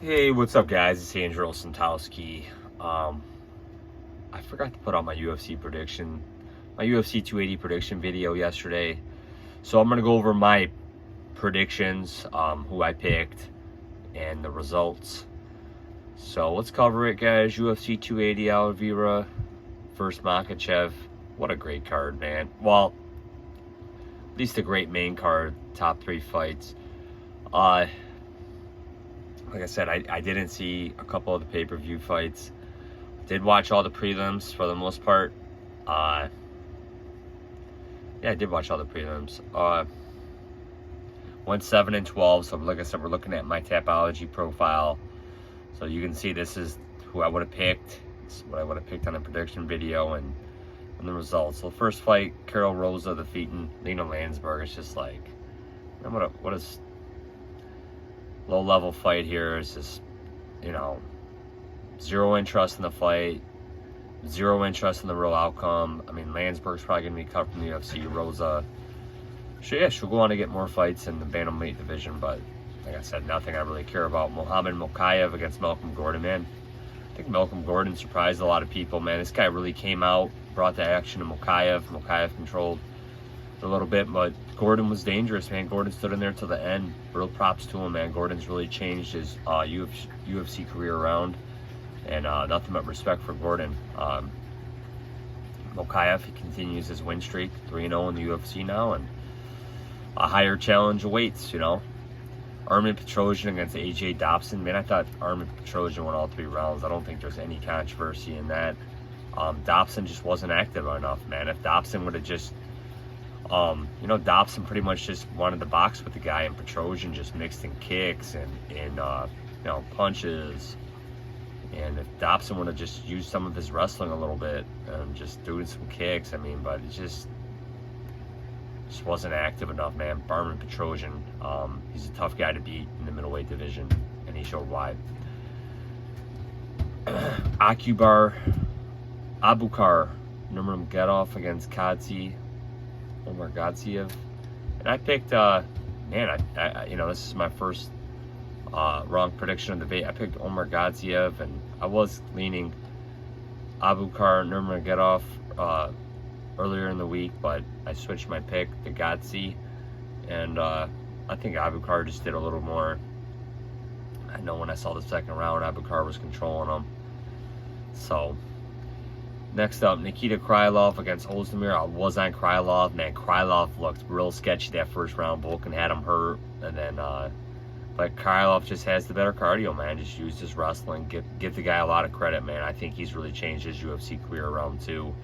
Hey, what's up, guys? It's Andrew Santowski. I forgot to put out my UFC 280 prediction video yesterday. So I'm gonna go over my predictions, who I picked, and the results. So let's cover it, guys. UFC 280 Oliveira versus Makhachev. What a great card, man. Well, at least a great main card. Top 3 fights. Like I said, I didn't see a couple of the pay-per-view fights. Did watch all the prelims for the most part. Yeah, I did watch all the prelims. Went 7-12. So like I said, we're looking at my Tapology profile. So you can see this is who I would have picked. This is what I would have picked on the prediction video and the results. So the first fight, Rosa defeating Landsberg. It's just like, what is low-level fight here. Is just, zero interest in the fight, zero interest in the real outcome. I mean, Landsberg's probably going to be cut from the UFC. Rosa, she'll go on to get more fights in the bantamweight division, but like I said, nothing I really care about. Muhammad Mokaev against Malcolm Gordon, man. I think Malcolm Gordon surprised a lot of people, man. This guy really came out, brought the action to Mokaev. Mokaev controlled a little bit, but Gordon was dangerous, man. Gordon stood in there till the end. Real props to him, man. Gordon's really changed his UFC career around, and nothing but respect for Gordon. Mokaev, he continues his win streak, 3-0 in the UFC now, and a higher challenge awaits, Armin Petrosian against AJ Dobson. Man, I thought Armin Petrosian won all 3 rounds. I don't think there's any controversy in that. Dobson just wasn't active enough, man. If Dobson would have just Dobson pretty much just wanted to box with the guy, and Petrosian just mixed in kicks and punches. And if Dobson would have just used some of his wrestling a little bit and just doing some kicks, but it just wasn't active enough, man. Armin Petrosian, he's a tough guy to beat in the middleweight division, and he showed why. Abukar Nurmagomedov against Garcia, and I picked this is my first wrong prediction of the debate. I picked Garcia, and I was leaning Abukar Nurmagomedov earlier in the week, but I switched my pick to Garcia, and I think Abukar just did a little more. I know when I saw the second round, Abukar was controlling him. So next up, Nikita Krylov against Holst. I was on Krylov. Man, Krylov looked real sketchy that first round. Volkan had him hurt. And then, but Krylov just has the better cardio, man. Just used his wrestling. Give the guy a lot of credit, man. I think he's really changed his UFC career around, too.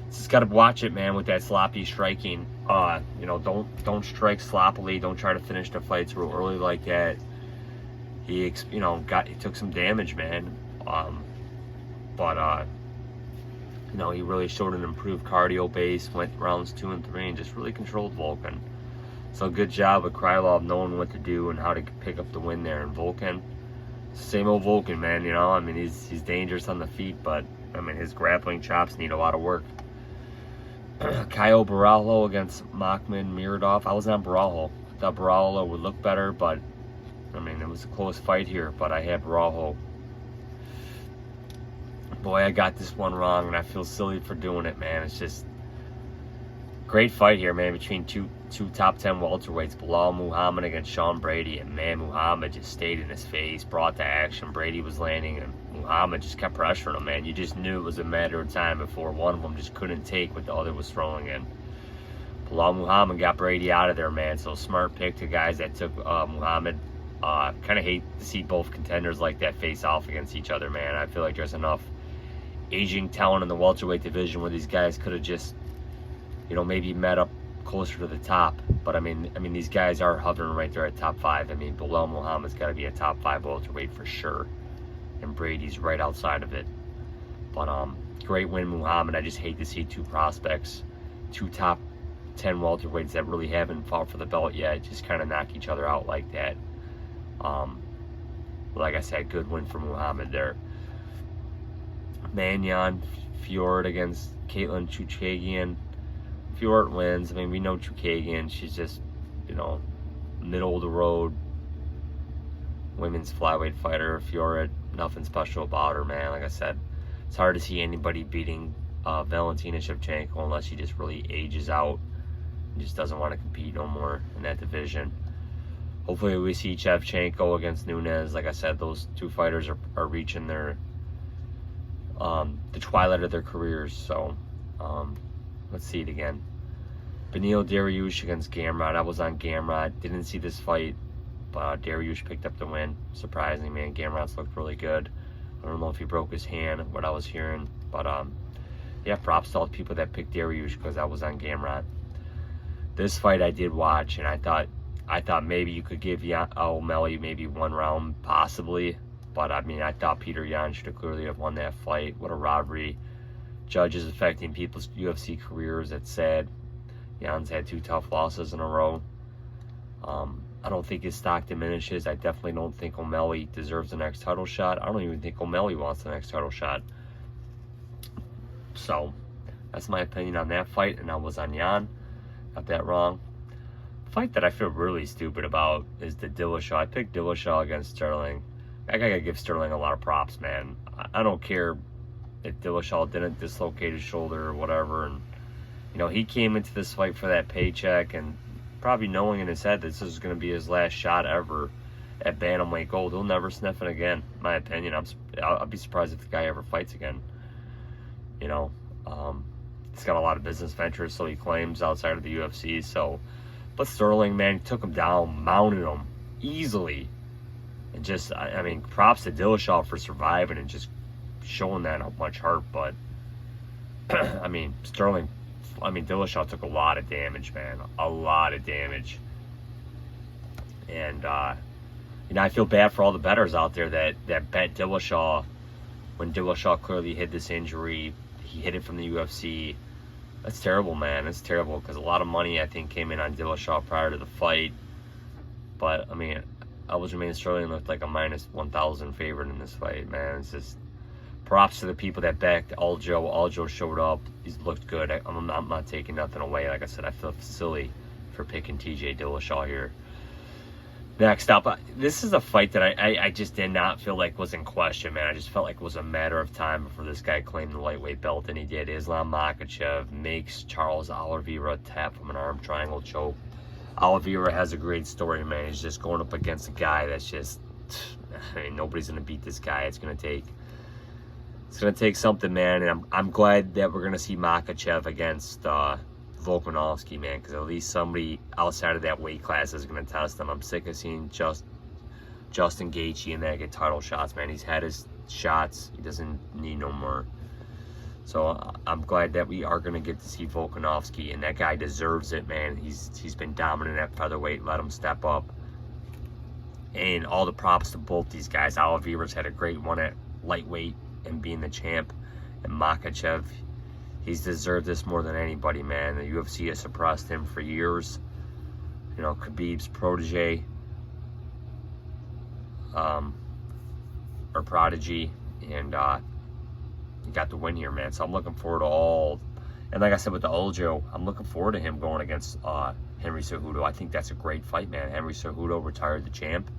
Just got to watch it, man, with that sloppy striking. Don't strike sloppily. Don't try to finish the fights real early like that. He took some damage, man. He really showed an improved cardio base, went rounds 2 and 3, and just really controlled Volkan. So good job with Krylov knowing what to do and how to pick up the win there. And Volkan, same old Volkan, man. He's dangerous on the feet, but his grappling chops need a lot of work. Barao against Mockman Miradov. I was on Barao. I thought Barao would look better, but it was a close fight here. But I had Barao. Boy, I got this one wrong, and I feel silly for doing it, man. It's just great fight here, man, between two top 10 welterweights. Belal Muhammad against Sean Brady, and man, Muhammad just stayed in his face, brought the action. Brady was landing, and Muhammad just kept pressuring him, man. You just knew it was a matter of time before one of them just couldn't take what the other was throwing in. Belal Muhammad got Brady out of there, man. So smart pick to guys that took Muhammad. Kind of hate to see both contenders like that face off against each other, man. I feel like there's enough aging talent in the welterweight division where these guys could have just, maybe met up closer to the top. But these guys are hovering right there at top 5. Belal Muhammad's got to be a top 5 welterweight for sure, and Brady's right outside of it. But great win, Muhammad. I just hate to see 2 prospects, 2 top 10 welterweights that really haven't fought for the belt yet, just kind of knock each other out like that. Like I said, good win for Muhammad there. Manyan Fiora against Caitlin Chukagian. Fiora wins. We know Chukagian. She's just, middle of the road women's flyweight fighter. Fiora, nothing special about her, man. Like I said, it's hard to see anybody beating Valentina Shevchenko unless she just really ages out and just doesn't want to compete no more in that division. Hopefully we see Shevchenko against Nunes. Like I said, those two fighters are reaching their the twilight of their careers. So let's see it again. Beneil Dariush against Gamrot. I was on Gamrot. Didn't see this fight, but Dariush picked up the win. Surprising, man. Gamrot's looked really good. I don't know if he broke his hand, what I was hearing, but yeah, props to all the people that picked Dariush because I was on Gamrot. This fight I did watch, and I thought maybe you could give OMalley maybe one round, possibly. But I mean, I thought Peter Yan should have clearly have won that fight. What a robbery. Judges affecting people's UFC careers. It's sad. Jan's had 2 tough losses in a row. I don't think his stock diminishes. I definitely don't think OMalley deserves the next title shot. I don't even think OMalley wants the next title shot. So, that's my opinion on that fight, and I was on Jan. Got that wrong. Fight that I feel really stupid about is the Dillashaw. I picked Dillashaw against Sterling. I gotta give Sterling a lot of props, man. I don't care if Dillashaw didn't dislocate his shoulder or whatever, and you know, he came into this fight for that paycheck and probably knowing in his head this is going to be his last shot ever at bantamweight gold. He'll never sniff it again, in my opinion. I'll be surprised if the guy ever fights again. You know, he's got a lot of business ventures, so he claims, outside of the UFC. So, but Sterling, man, took him down, mounted him easily, and just, I mean, props to Dillashaw for surviving and just showing that how much heart. But I mean, Dillashaw took a lot of damage, man. A lot of damage. And, you know, I feel bad for all the bettors out there that bet Dillashaw when Dillashaw clearly hid this injury. He hid it from the UFC. That's terrible, man. That's terrible because a lot of money, I think, came in on Dillashaw prior to the fight. But, I mean, Aljamain Sterling looked like a minus 1,000 favorite in this fight, man. It's just props to the people that backed Aljo. Aljo showed up. He's looked good. I'm not taking nothing away. Like I said, I feel silly for picking TJ Dillashaw here. Next up, this is a fight that I just did not feel like was in question, man. I just felt like it was a matter of time before this guy claimed the lightweight belt, and he did. Islam Makhachev makes Charles Oliveira tap from an arm triangle choke. Oliveira has a great story, man. He's just going up against a guy that's just, I mean, nobody's going to beat this guy. It's going to take something, man, and I'm glad that we're going to see Makhachev against Volkanovski, man, because at least somebody outside of that weight class is going to test him. I'm sick of seeing Justin Gaethje in there get title shots, man. He's had his shots. He doesn't need no more. So I'm glad that we are going to get to see Volkanovski, and that guy deserves it, man. He's been dominant at featherweight. Let him step up. And all the props to both these guys. Oliveira's had a great one at lightweight and being the champ, and Makhachev, he's deserved this more than anybody, man. The UFC has suppressed him for years. You know, Khabib's protege, or prodigy, and he got the win here, man. So I'm looking forward to all, and like I said with the Aljo, I'm looking forward to him going against Henry Cejudo. I think that's a great fight, man. Henry Cejudo retired the champ.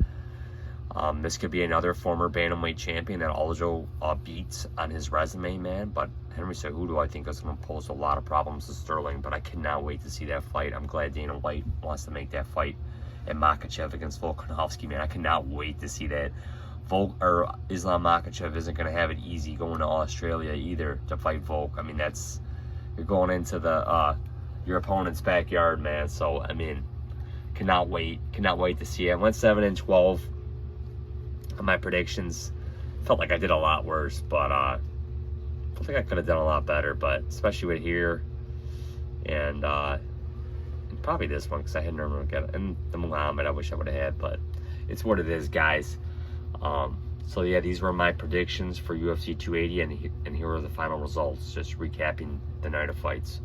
This could be another former bantamweight champion that Aljo beats on his resume, man. But Henry Cejudo, I think, is going to pose a lot of problems to Sterling. But I cannot wait to see that fight. I'm glad Dana White wants to make that fight. And Makhachev against Volkanovski, man. I cannot wait to see that. Islam Makhachev isn't going to have it easy going to Australia either to fight Volk. I mean, you're going into your opponent's backyard, man. So, I mean, cannot wait to see it. I went 7-12 on my predictions. Felt like I did a lot worse, but I think I could have done a lot better. But especially with here and probably this one, because I had normally get it, and the Muhammad I wish I would have had, but it's what it is, guys. So yeah, these were my predictions for UFC 280, and here are the final results, just recapping the night of fights.